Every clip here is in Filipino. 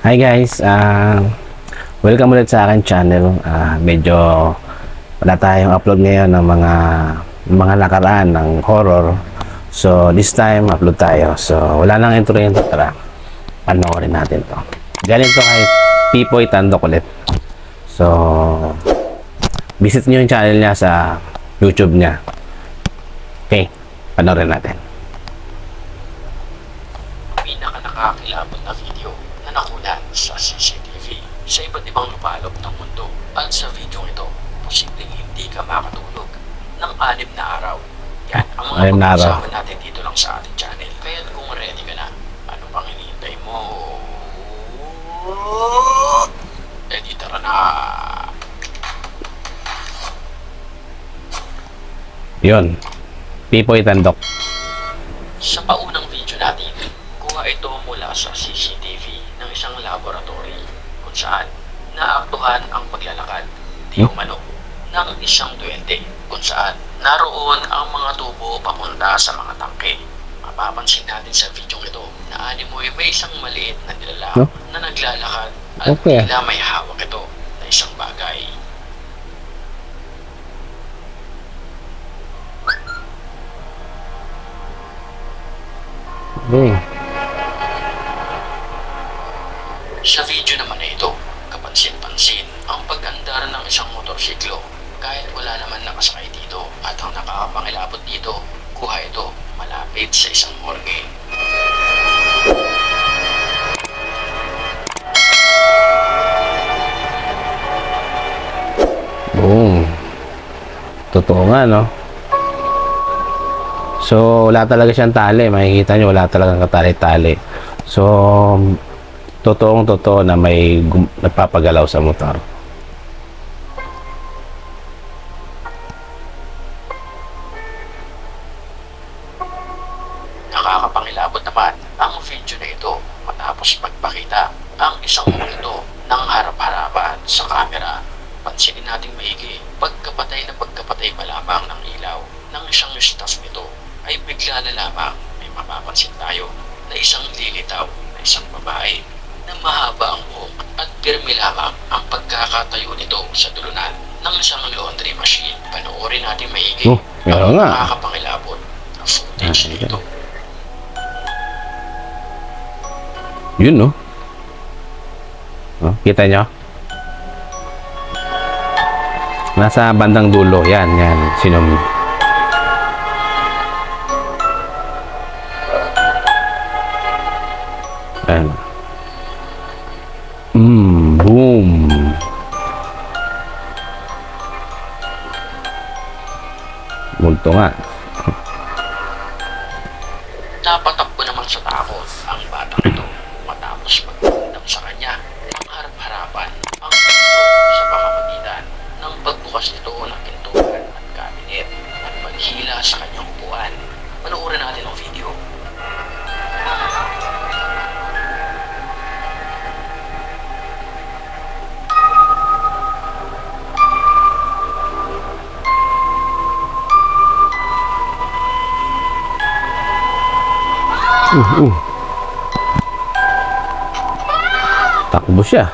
Hi guys, welcome ulit sa akin channel. Medyo wala tayong upload ngayon ng mga nakaraan ng horror. So this time upload tayo. So wala nang intro yun. Tara, panoorin natin to. Galing to kay Pipoy Tandok ulit. So visit nyo yung channel niya sa YouTube niya. Okay, panoorin natin. Nakakilabot na video na nakunan sa CCTV sa iba't ibang lupalop ng mundo. At sa video ito, posibleng hindi ka makatulog ng 6 na araw. Yan ang mga pag-usapan natin dito lang sa ating channel. Kaya kung ready ka na, ano pang hinihintay mo? Tara na! Yun, Pipoy Tandok. Sa paunang video natin, kuha ito mula sa CCTV ng isang laboratory kung saan naaktuhan ang paglalakad di umano ng isang duwende kung saan naroon ang mga tubo papunta sa mga tangke. Mapapansin natin sa video ito na animoy may isang maliit na nilalang na naglalakad at tila may hawak ito na isang bagay. Sa video naman na ito, kapansin-pansin ang pag-andar ng isang motorsiklo kahit wala naman nakasakay dito at ang nakakapangilabot dito, kuha ito malapit sa isang morgue. Boom. Totoo nga, no? So, wala talaga siyang tali. Makikita nyo, wala talagang katali-tali. So, totoong-totoo na may nagpapagalaw sa motor. Nakakapangilabot naman ang video na ito matapos magpakita ang isang multo ng harap-harapan sa camera. Pansinin natin maigi, pagkapatay pa lamang ng ilaw ng isang staff nito ay bigla na lamang may mapapansin tayo na isang lilitaw na isang babae na mahaba ang buhok at pirmi lamang ang pagkakatayo nito sa tulunan ng isang laundry machine. Panoorin natin maigi ang nakakapangilabot na footage nito. Yun, no? Kita nyo? Nasa bandang dulo. Yan. Sinom. Ayan. Boom. Multo nga. Napatakbo naman sa takot ang batang ito matapos magdamdam sa kanya ang harap-harapan ang pinto sa pamamagitan ng pagbukas nito ng pintuan at cabinet at paghila sa kanyang upuan. Panoorin natin ang video. Takbo siya.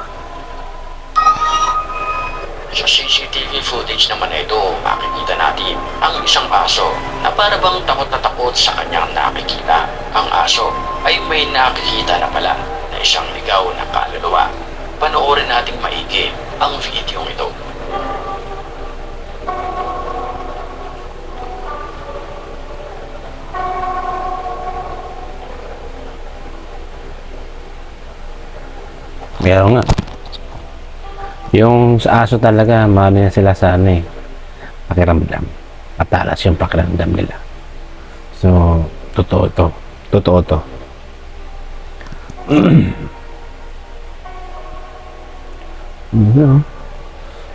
Sa CCTV footage naman na ito, makikita natin ang isang aso na para bang takot na takot sa kanyang nakikita. Ang aso ay may nakikita na pala na isang ligaw na kaluluwa. Panoorin nating maigi ang video ito. Meron nga. Yung sa aso talaga, maano yan sila sa pakiramdam. Matalas yung pakiramdam nila. So, totoo to.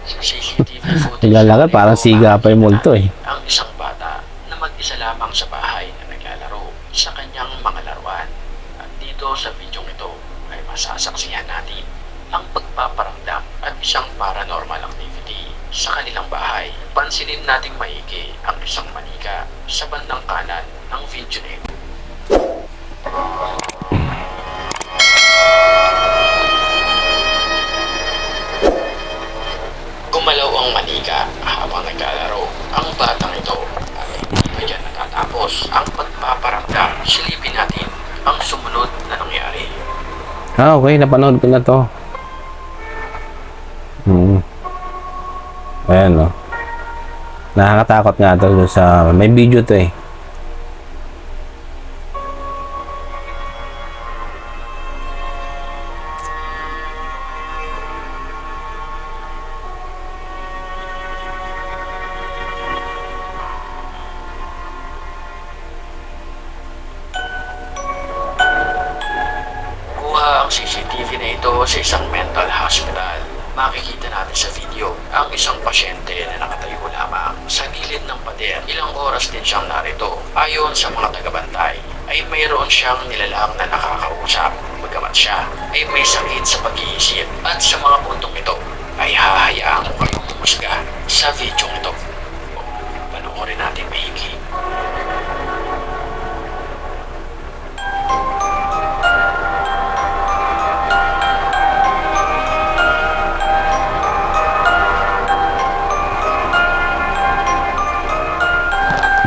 Sa CCTV footage, naglalakad, parang siga pa yung multo eh. Ang isang bata na mag-isa lamang sa bahay na naglalaro sa kanyang mga laruan. At dito sa video ito ay masasaksihan natin ang pagpaparamdam at isang paranormal activity sa kanilang bahay. Pansinin nating maigi ang isang manika sa bandang kanan ng video na ito. sumunod na nangyari. Ah, okay. Napanood ko na to. Ayan, no. Nakakatakot nga to sa... May video to eh. Ang CCTV na ito sa isang mental hospital. Makikita natin sa video ang isang pasyente na nakatayo lamang sa gilid ng pader. Ilang oras din siyang narito. Ayon sa mga tagabantay, ay mayroon siyang nilalang na nakakausap. Bagamat siya ay may sakit sa pag-iisip. At sa mga puntong ito, ay hahayaan ko kayong humusga sa video ito. Panoorin natin mahigi.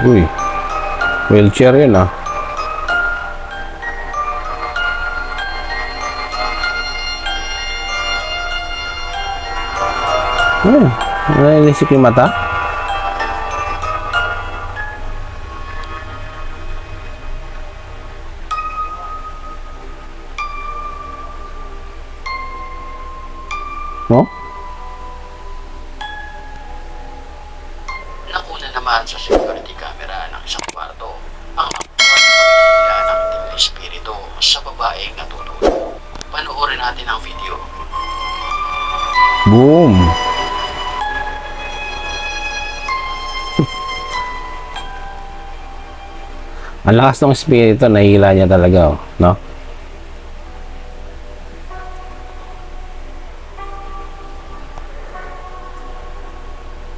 Uy. Wheelchair yun ah. Nainisip yung mata? No? Nakuna naman sa security camera ng isang kwarto ang pagpapagila ng itim na espiritu sa babaeng natutulog. Panoorin natin ang video. Boom! Ang lakas ng espiritu, nahihila niya talaga, oh, no?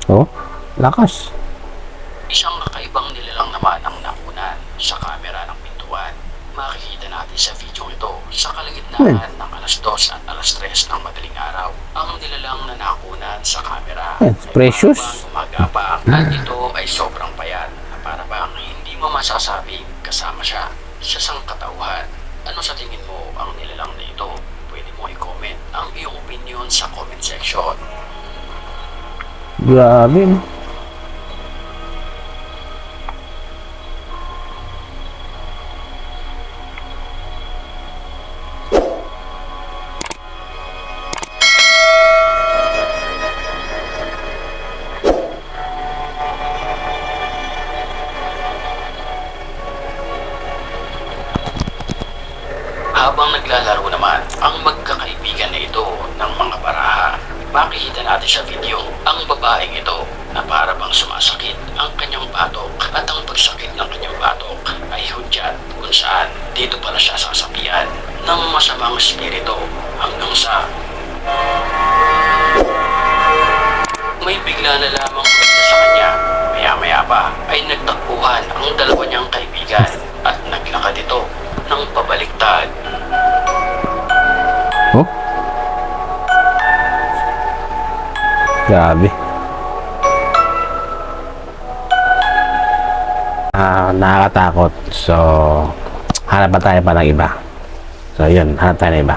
Oh, lakas. Isang kakaibang nilalang naman ang nakunan sa camera ng pintuan. Makikita natin sa video ito sa kalagitnaan ng alas 2 at alas 3 ng madaling araw. Ang nilalang na nakunan sa camera ay precious. parang gumagapang at ito ay sobrang payat na para bang hindi mo masasabing kasama siya sa sangkatauhan. Ano sa tingin mo ang nilalang na ito? Pwede mo i-comment ang iyong opinion sa comment section. Grabe, no? Habang naglalaro naman ang magkakaibigan na ito ng mga baraha, makikita natin sa video ang babaeng ito na para bang sumasakit ang kanyang batok at ang pagsakit ng kanyang batok ay hudyat kung saan dito pala siya sasapian ng masamang espiritu hanggang sa may bigla na lamang kumita sa kanya. Maya-maya pa ay nagtakbuhan ang dalawa niyang kaibigan at naglakad ito ng pabaliktad. Oh? Grabe. Nakakatakot. So, hanap pa tayo pa ng iba. So, yun. Hanap tayo ng iba.